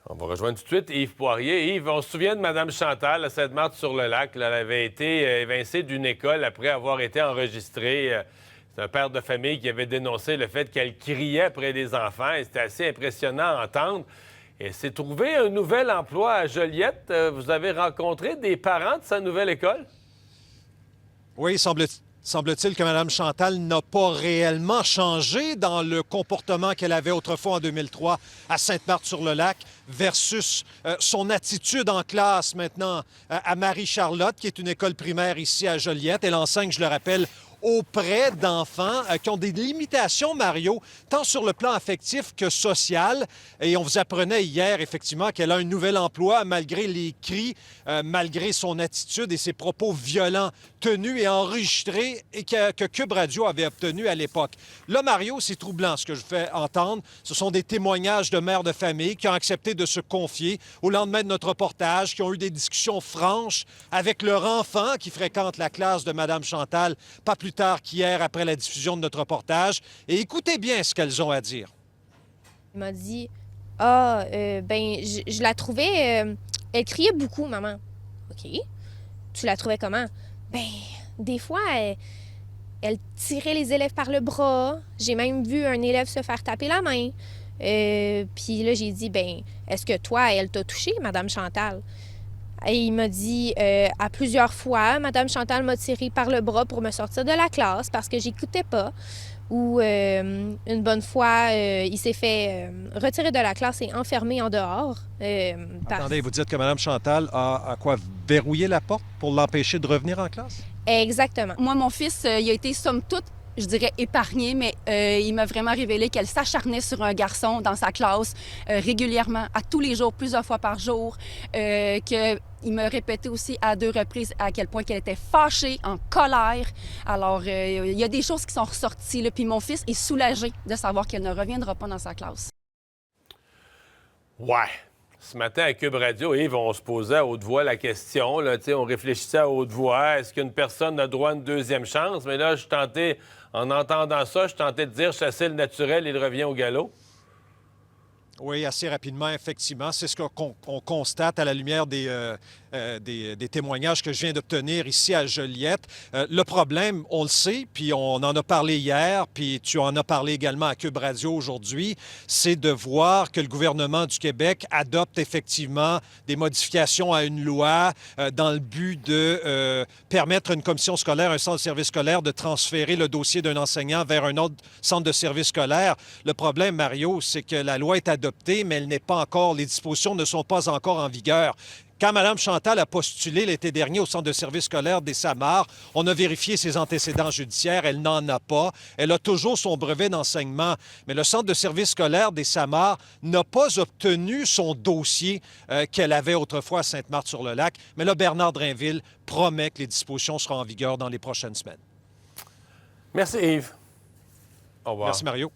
On va rejoindre tout de suite Yves Poirier. Yves, on se souvient de Mme Chantal à Sainte-Marthe-sur-le-Lac. Là, elle avait été évincée d'une école après avoir été enregistrée. C'est un père de famille qui avait dénoncé le fait qu'elle criait après des enfants. Et c'était assez impressionnant à entendre. Et s'est trouvé un nouvel emploi à Joliette. Vous avez rencontré des parents de sa nouvelle école? Oui, semble-t-il que Mme Chantal n'a pas réellement changé dans le comportement qu'elle avait autrefois en 2003 à Sainte-Marthe-sur-le-Lac versus son attitude en classe maintenant à Marie-Charlotte, qui est une école primaire ici à Joliette. Elle enseigne, je le rappelle, auprès d'enfants qui ont des limitations, Mario, tant sur le plan affectif que social. Et on vous apprenait hier, effectivement, qu'elle a un nouvel emploi malgré les cris, malgré son attitude et ses propos violents tenus et enregistrés et que Cube Radio avait obtenus à l'époque. Là, Mario, c'est troublant ce que je fais entendre. Ce sont des témoignages de mères de famille qui ont accepté de se confier au lendemain de notre reportage, qui ont eu des discussions franches avec leur enfant qui fréquente la classe de Mme Chantal, pas plus tard qu'hier après la diffusion de notre reportage. Et écoutez bien ce qu'elles ont à dire. Il m'a dit je la trouvais. Elle criait beaucoup, maman. OK. Tu la trouvais comment? Des fois, elle tirait les élèves par le bras. J'ai même vu un élève se faire taper la main. Puis là, j'ai dit est-ce que toi, elle t'a touché, Madame Chantal? Et il m'a dit à plusieurs fois, Madame Chantal m'a tiré par le bras pour me sortir de la classe parce que j'écoutais pas. Ou une bonne fois, il s'est fait retirer de la classe et enfermé en dehors. Attendez, vous dites que Mme Chantal a quoi, verrouillé la porte pour l'empêcher de revenir en classe? Exactement. Moi, mon fils, il a été, somme toute, je dirais épargné, mais il m'a vraiment révélé qu'elle s'acharnait sur un garçon dans sa classe régulièrement, à tous les jours, plusieurs fois par jour, qu'il m'a répété aussi à 2 reprises à quel point qu'elle était fâchée, en colère. Alors, il y a des choses qui sont ressorties, là, puis mon fils est soulagé de savoir qu'elle ne reviendra pas dans sa classe. Ouais. Ce matin, à Cube Radio, Yves, on se posait à haute voix la question. Là, on réfléchissait à haute voix. Est-ce qu'une personne a droit à une deuxième chance? Mais là, je suis tenté, en entendant ça, je suis tenté de dire chasser le naturel, il revient au galop. Oui, assez rapidement, effectivement. C'est ce qu'on constate à la lumière des témoignages que je viens d'obtenir ici à Joliette. Le problème, on le sait, puis on en a parlé hier, puis tu en as parlé également à Cube Radio aujourd'hui, c'est de voir que le gouvernement du Québec adopte effectivement des modifications à une loi dans le but de permettre à une commission scolaire, un centre de service scolaire, de transférer le dossier d'un enseignant vers un autre centre de service scolaire. Le problème, Mario, c'est que la loi est adoptée, mais elle n'est pas encore, les dispositions ne sont pas encore en vigueur. Quand Mme Chantal a postulé l'été dernier au centre de service scolaire des Samars, on a vérifié ses antécédents judiciaires. Elle n'en a pas. Elle a toujours son brevet d'enseignement. Mais le centre de service scolaire des Samars n'a pas obtenu son dossier qu'elle avait autrefois à Sainte-Marthe-sur-le-Lac. Mais là, Bernard Drainville promet que les dispositions seront en vigueur dans les prochaines semaines. Merci, Yves. Au revoir. Merci, Mario.